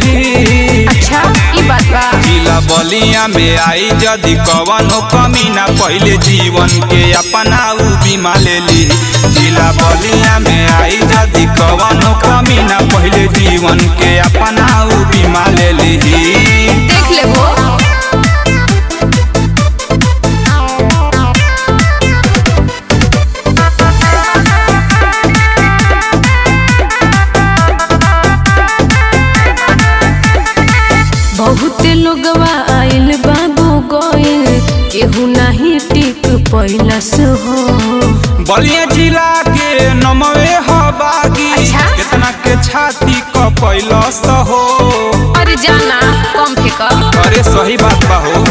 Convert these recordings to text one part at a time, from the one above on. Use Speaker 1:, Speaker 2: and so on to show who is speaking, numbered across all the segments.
Speaker 1: ली।
Speaker 2: अच्छा ई बात बा।
Speaker 1: जिला बलिया में आई जदि कवनो कमी ना पहले जीवन के अपना बीमा ले ली। जिला बलिया में आई जदि कवनो कमी ना पहले जीवन के अपना बीमा ले ली।
Speaker 2: देख ले वो बहुत लोगवा आइल बाबू गोइल केहू नहीं टिक पैलस हो।
Speaker 1: बलिया जिला के नमवे हबागी।
Speaker 2: अच्छा?
Speaker 1: कितना के छाती क पैलस हो।
Speaker 2: अरे जाना कम फेंका।
Speaker 1: अरे सही बात बा हो।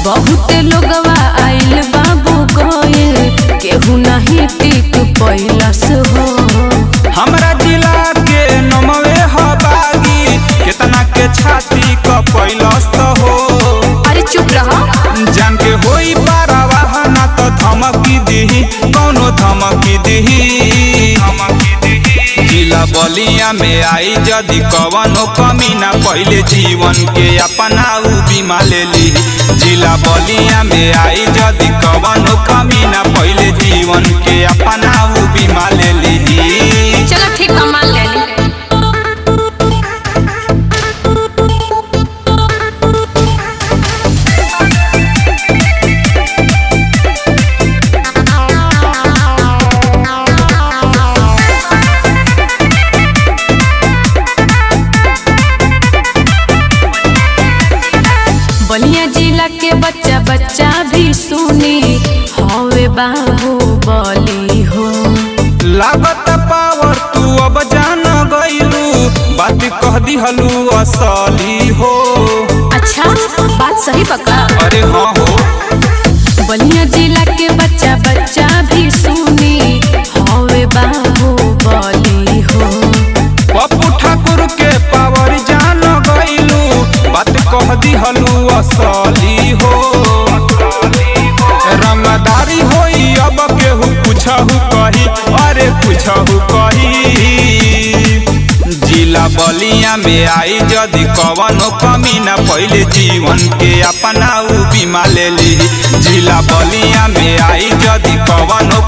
Speaker 2: बहुत लोगवा आइल बाबू गोइल केहू नहीं टिक पैलस हो।
Speaker 1: हमरा जिला के नमवे हबागी। कितना के छाती क पैलस हो।
Speaker 2: अरे चुप रहो।
Speaker 1: जान के होई पारावाह ना तो धमकी दीही कौनो धमकी दीही। जिला बलिया में आई जदि कवनो कमी ना पहले जीवन के अपना बीमा ले ली। जिला बलिया में आई जदि कवनो कमी ना पहले जीवन के अपना बीमा ले ली।
Speaker 2: चलो ठीक है मान ले ली। बलिया जिला के बच्चा बच्चा भी सुनी हवे बाहुबली हो।
Speaker 1: लागत पावर तू अब जान गइलू बात कह दिहलू असली हो।
Speaker 2: अच्छा बात सही पका।
Speaker 1: अरे हाँ हो।
Speaker 2: बलिया जिला के बच्चा बच्चा भी सुनी हवे बाहुबली हो।
Speaker 1: पप्पू ठाकुर के पावर जान गइलू बात कह दिहलू असली हो। रंगदारी होई अब केहू कुछहू कही। अरे कुछहू कही। जिला बलिया में आई जदि कवनो कमी ना पहले जीवन के अपना बीमा ले ली। जिला बलिया में आई जदि कवनो